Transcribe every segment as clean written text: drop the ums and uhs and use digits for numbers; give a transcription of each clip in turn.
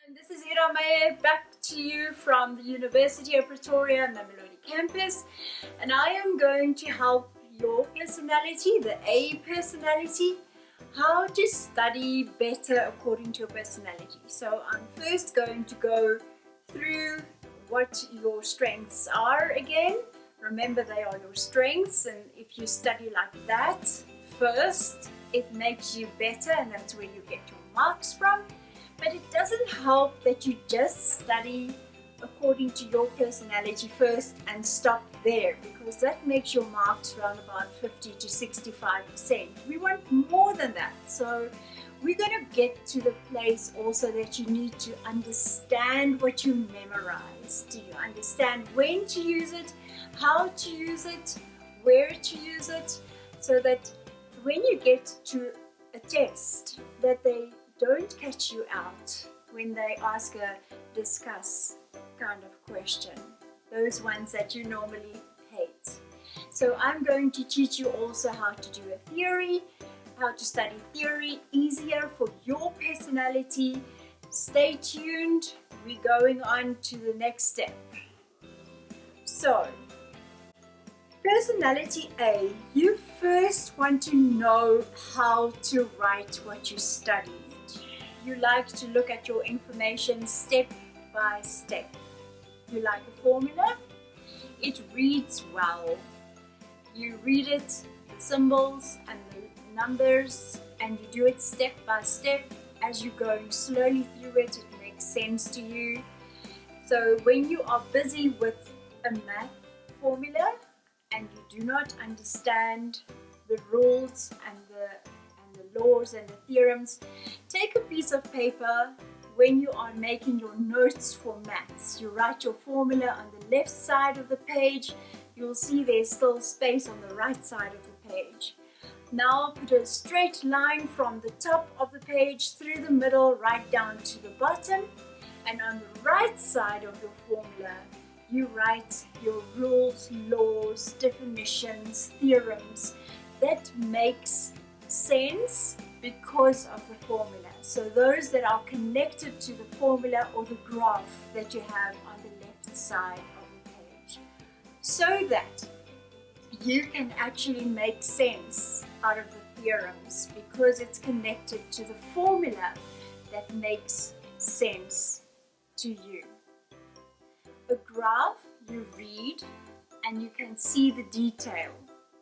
And this is Ira Meyer back to you from the University of Pretoria Mamelodi campus, and I am going to help your personality, the A personality, how to study better according to your personality. So I'm first going to go through what your strengths are again. Remember, they are your strengths, and if you study like that first, it makes you better, and that's where you get your marks from. But it doesn't help that you just study according to your personality first and stop there, because that makes your marks around about 50 to 65%. We want more than that. So we're going to get to the place also that you need to understand what you memorize. Do you understand when to use it, how to use it, where to use it, so that when you get to a test that they don't catch you out when they ask a discuss kind of question, those ones that you normally hate. So I'm going to teach you also how to do a theory, how to study theory easier for your personality. Stay tuned, we're going on to the next step. So, personality A, you first want to know how to write what you studied. You like to look at your information step by step. You like a formula? It reads well. You read it, the symbols and the numbers, and you do it step by step. As you're going slowly through it, it makes sense to you. So when you are busy with a math formula and you do not understand the rules and the laws and the theorems, take a piece of paper. When you are making your notes for maths, you write your formula on the left side of the page. You'll see there's still space on the right side of the page. Now put a straight line from the top of the page through the middle right down to the bottom, and on the right side of your formula you write your rules, laws, definitions, theorems that makes sense because of the formula. So those that are connected to the formula or the graph that you have on the left side of the page, so that you can actually make sense out of the theorems because it's connected to the formula that makes sense to you. A graph you read and you can see the detail.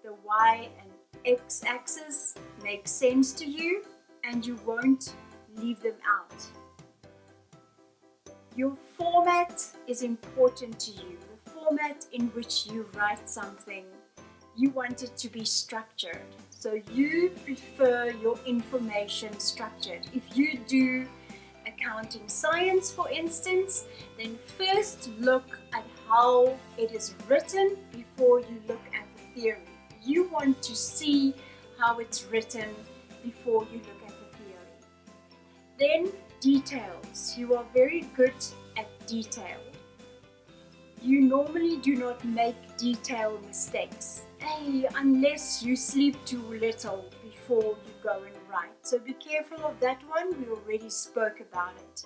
The y and x-axis makes sense to you and you won't leave them out. Your format is important to you. The format in which you write something, you want it to be structured. So you prefer your information structured. If you do accounting science, for instance, then first look at how it is written before you look at the theory. You want to see how it's written before you look at the theory. Then details. You are very good at detail. You normally do not make detail mistakes, unless you sleep too little before you go and write. So be careful of that one. We already spoke about it.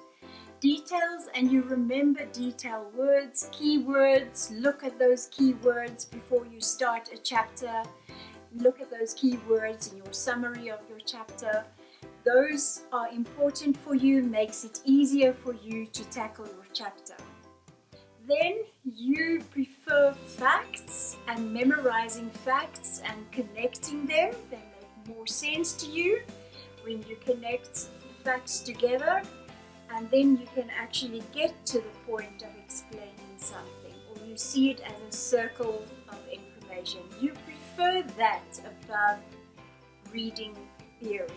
Details, and you remember detail words, keywords. Look at those keywords before you start a chapter. Look at those keywords in your summary of your chapter. Those are important for you, makes it easier for you to tackle your chapter. Then you prefer facts and memorizing facts and connecting them. They make more sense to you when you connect facts together, and then you can actually get to the point of explaining something, or you see it as a circle of information. You prefer that above reading theory.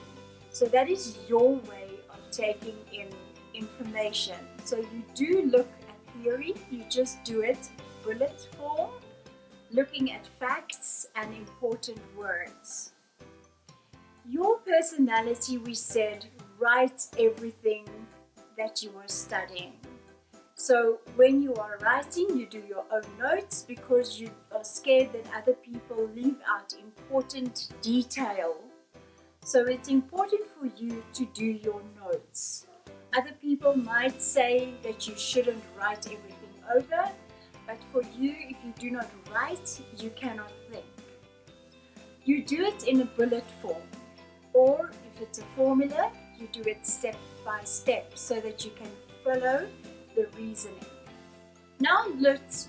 So that is your way of taking in information. So you do look at theory, you just do it bullet form, looking at facts and important words. Your personality, we said, writes everything that you are studying. So when you are writing, you do your own notes because you are scared that other people leave out important detail. So it's important for you to do your notes. Other people might say that you shouldn't write everything over, but for you, if you do not write, you cannot think. You do it in a bullet form, or if it's a formula, you do it step by step so that you can follow the reasoning. Now let's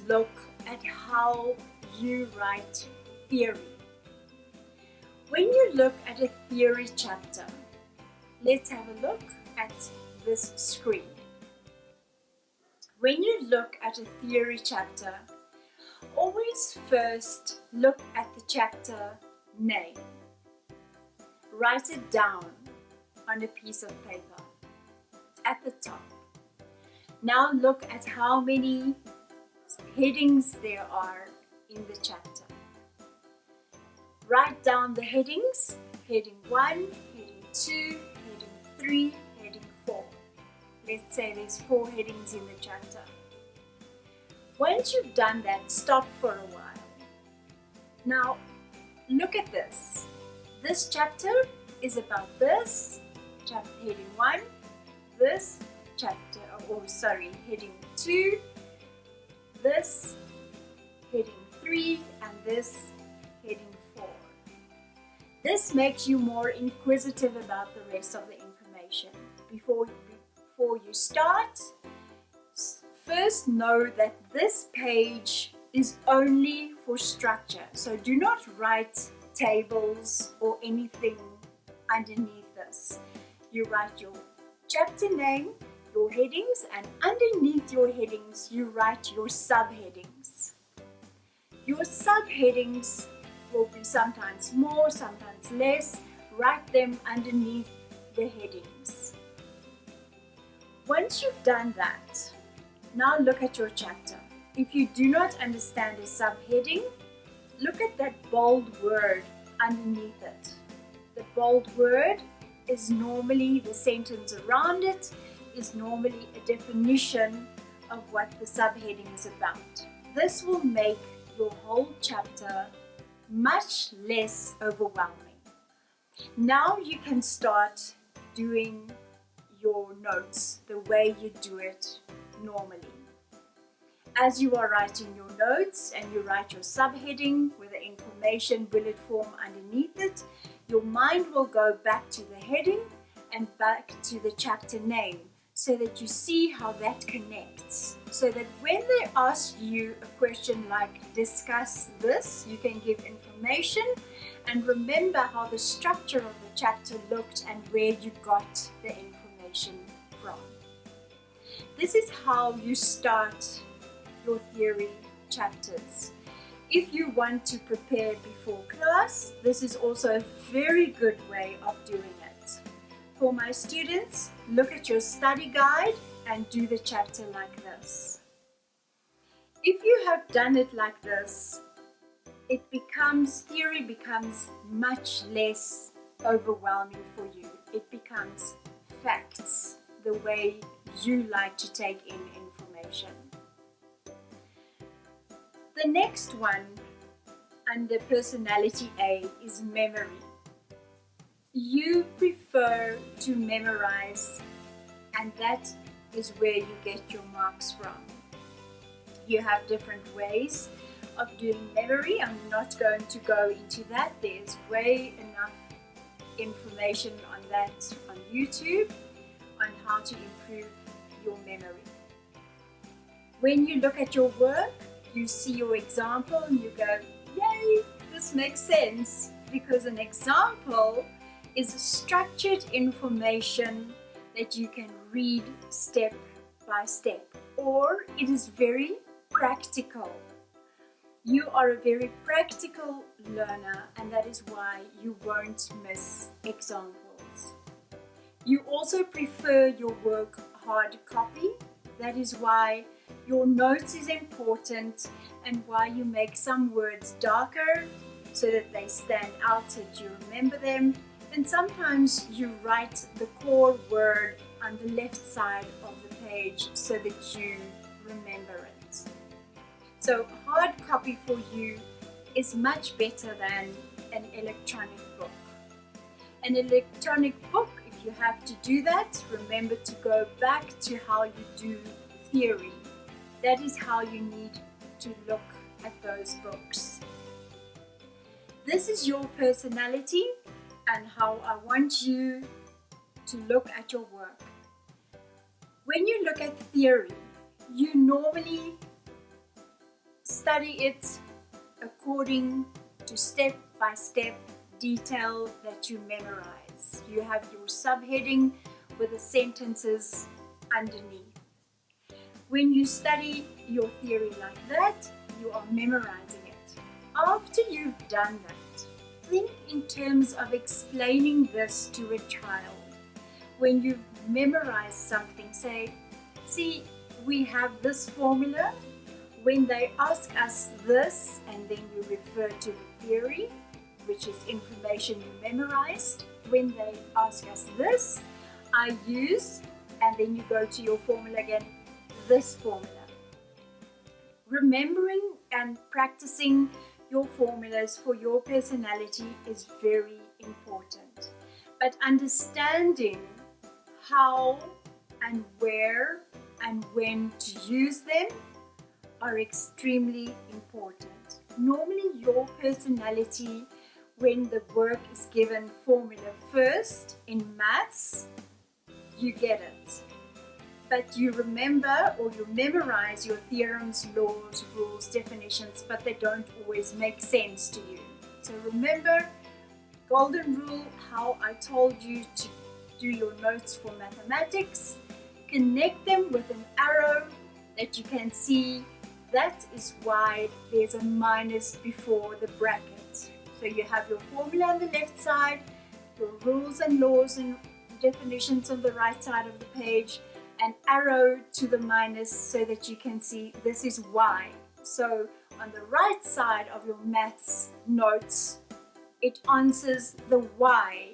look at how you write theory. When you look at a theory chapter, let's have a look at this screen. When you look at a theory chapter, always first look at the chapter name. Write it down on a piece of paper at the top. Now look at how many headings there are in the chapter. Write down the headings: heading 1, heading 2, heading 3, heading 4. Let's say there's 4 headings in the chapter. Once you've done that, stop for a while. Now, look at this. This chapter is about this, heading 1, this chapter, heading 2, this, heading 3, and this, heading 4. This makes you more inquisitive about the rest of the information. Before you start, first know that this page is only for structure. So do not write tables or anything underneath this. You write your chapter name, your headings, and underneath your headings you write your subheadings. Your subheadings will be sometimes more, sometimes less. Write them underneath the headings. Once you've done that, now look at your chapter. If you do not understand a subheading, look at that bold word underneath it. The bold word is normally the sentence around it, is normally a definition of what the subheading is about. This will make your whole chapter much less overwhelming. Now you can start doing your notes the way you do it normally. As you are writing your notes and you write your subheading with the information bullet form underneath it, your mind will go back to the heading and back to the chapter name so that you see how that connects. So that when they ask you a question like discuss this, you can give information and remember how the structure of the chapter looked and where you got the information from. This is how you start your theory chapters. If you want to prepare before class, this is also a very good way of doing it. For my students, look at your study guide and do the chapter like this. If you have done it like this, theory becomes much less overwhelming for you. It becomes facts, the way you like to take in information. The next one under personality A is memory. You prefer to memorize, and that is where you get your marks from. You have different ways of doing memory. I'm not going to go into that. There's way enough information on that on YouTube on how to improve your memory. When you look at your work, you see your example and you go, yay, this makes sense, because an example is structured information that you can read step by step, or it is very practical. You are a very practical learner, and that is why you won't miss examples. You also prefer your work hard copy. That is why your notes is important and why you make some words darker so that they stand out, so that you remember them. And sometimes you write the core word on the left side of the page so that you remember it. So hard copy for you is much better than an electronic book. An electronic book, if you have to do that, remember to go back to how you do theory. That is how you need to look at those books. This is your personality and how I want you to look at your work. When you look at theory, you normally study it according to step-by-step detail that you memorize. You have your subheading with the sentences underneath. When you study your theory like that, you are memorizing it. After you've done that, think in terms of explaining this to a child. When you've memorized something, say, see, we have this formula. When they ask us this, and then you refer to the theory, which is information you memorized. When they ask us this, I use, and then you go to your formula again, this formula. Remembering and practicing your formulas for your personality is very important. But understanding how and where and when to use them are extremely important. Normally your personality, when the work is given formula first in maths, you get it. But you remember or you memorize your theorems, laws, rules, definitions, but they don't always make sense to you. So remember, golden rule, how I told you to do your notes for mathematics. Connect them with an arrow that you can see. That is why there's a minus before the bracket. So you have your formula on the left side, your rules and laws and definitions on the right side of the page, an arrow to the minus so that you can see this is why. So on the right side of your maths notes, it answers the why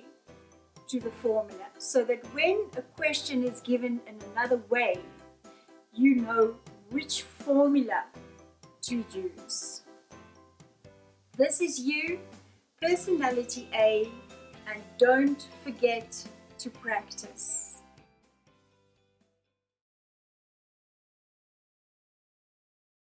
to the formula, so that when a question is given in another way, you know which formula to use. This is you, personality A, and don't forget to practice.